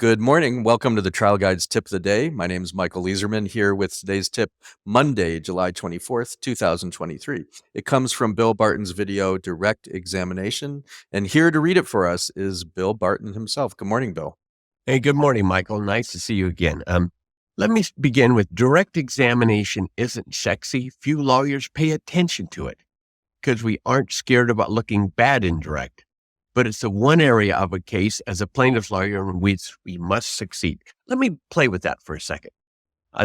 Good morning. Welcome to the Trial Guides Tip of the Day. My name is Michael Leeserman here with today's tip, Monday, July 24th, 2023. It comes from Bill Barton's video, Direct Examination. And here to read it for us is Bill Barton himself. Good morning, Bill. Hey, good morning, Michael. Nice to see you again. Let me begin with direct examination isn't sexy. Few lawyers pay attention to it because we aren't scared about looking bad in direct. But it's the one area of a case as a plaintiff's lawyer in which we must succeed. Let me play with that for a second.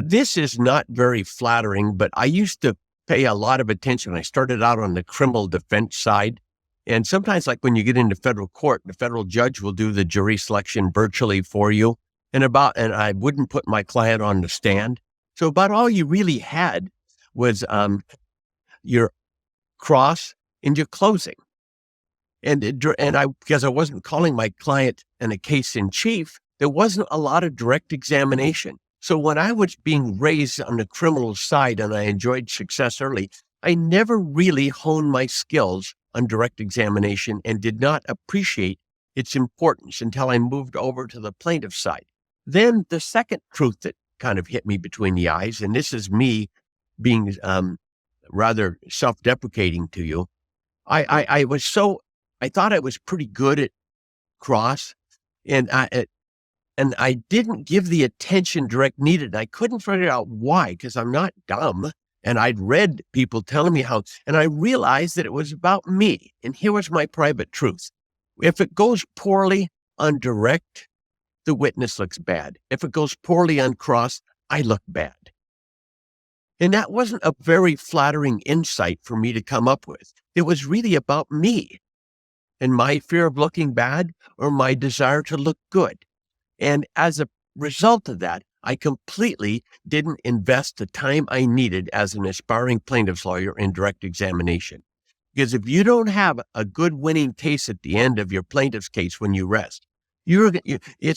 This is not very flattering, but I used to pay a lot of attention. I started out on the criminal defense side. And sometimes, like when you get into federal court, the federal judge will do the jury selection virtually for you. And I wouldn't put my client on the stand. So about all you really had was your cross and your closing. Because I wasn't calling my client in a case in chief, there wasn't a lot of direct examination. So when I was being raised on the criminal side and I enjoyed success early, I never really honed my skills on direct examination and did not appreciate its importance until I moved over to the plaintiff side. Then the second truth that kind of hit me between the eyes, and this is me being rather self-deprecating to you, I thought I was pretty good at cross, and I didn't give the attention direct needed. I couldn't figure out why, because I'm not dumb. And I'd read people telling me how, and I realized that it was about me. And here was my private truth. If it goes poorly on direct, the witness looks bad. If it goes poorly on cross, I look bad. And that wasn't a very flattering insight for me to come up with. It was really about me and my fear of looking bad or my desire to look good. And as a result of that, I completely didn't invest the time I needed as an aspiring plaintiff's lawyer in direct examination. Because if you don't have a good winning case at the end of your plaintiff's case when you rest, you're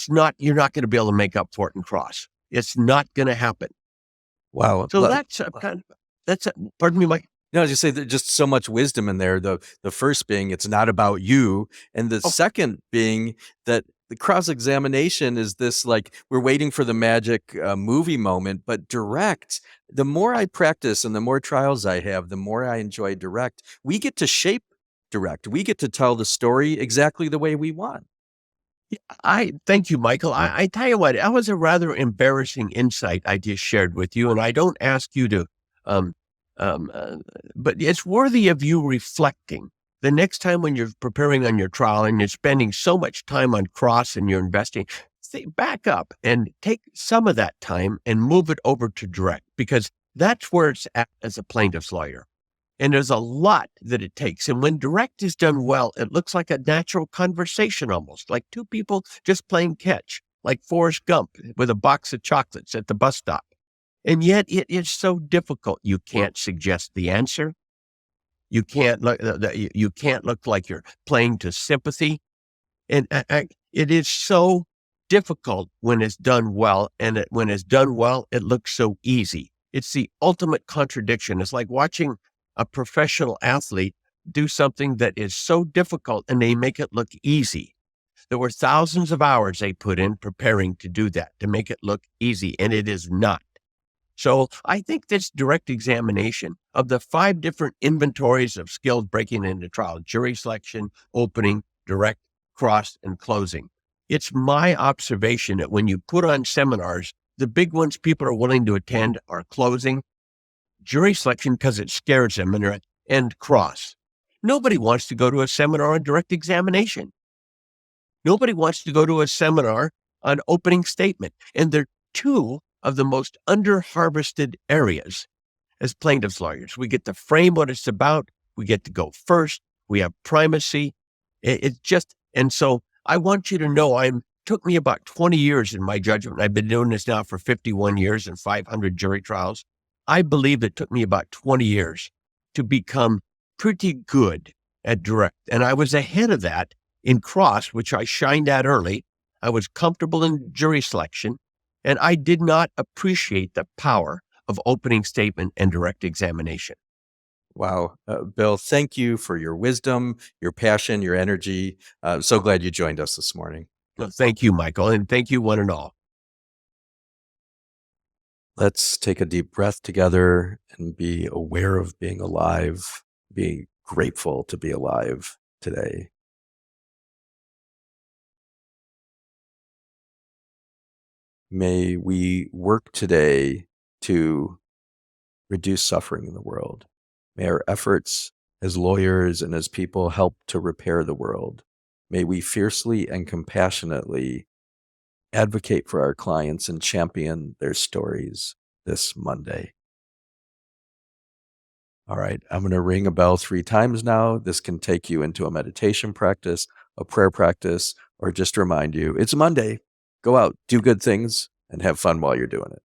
not going to be able to make up for it in cross. It's not going to happen. Wow. So pardon me, Mike. No, as you say, there's just so much wisdom in there. The first being, it's not about you. And the second being that the cross-examination is this, like, we're waiting for the magic movie moment, but direct, the more I practice and the more trials I have, the more I enjoy direct. We get to shape direct. We get to tell the story exactly the way we want. Thank you, Michael. I tell you what, that was a rather embarrassing insight I just shared with you, and I don't ask you to, but it's worthy of you reflecting. The next time when you're preparing on your trial and you're spending so much time on cross and you're investing, back up and take some of that time and move it over to direct, because that's where it's at as a plaintiff's lawyer. And there's a lot that it takes. And when direct is done well, it looks like a natural conversation almost, like two people just playing catch, like Forrest Gump with a box of chocolates at the bus stop. And yet it is so difficult. You can't suggest the answer. You can't look like you're playing to sympathy. And it is so difficult when it's done well. And when it's done well, it looks so easy. It's the ultimate contradiction. It's like watching a professional athlete do something that is so difficult and they make it look easy. There were thousands of hours they put in preparing to do that, to make it look easy, and it is not. So I think this direct examination of the 5 different inventories of skills breaking into trial, jury selection, opening, direct, cross, and closing. It's my observation that when you put on seminars, the big ones people are willing to attend are closing, jury selection because it scares them, and cross. Nobody wants to go to a seminar on direct examination. Nobody wants to go to a seminar on opening statement. And they're 2 of the most under-harvested areas as plaintiff's lawyers. We get to frame what it's about. We get to go first. We have primacy. And so I want you to know took me about 20 years in my judgment. I've been doing this now for 51 years and 500 jury trials. I believe it took me about 20 years to become pretty good at direct. And I was ahead of that in cross, which I shined at early. I was comfortable in jury selection, and I did not appreciate the power of opening statement and direct examination. Wow. Bill, thank you for your wisdom, your passion, your energy. So glad you joined us this morning. Well, thank you, Michael, and thank you, one and all. Let's take a deep breath together and be aware of being alive, being grateful to be alive today. May we work today to reduce suffering in the world. May our efforts as lawyers and as people help to repair the world. May we fiercely and compassionately advocate for our clients and champion their stories this Monday. All right, I'm going to ring a bell 3 times now. This can take you into a meditation practice, a prayer practice, or just remind you it's Monday. Go out, do good things, and have fun while you're doing it.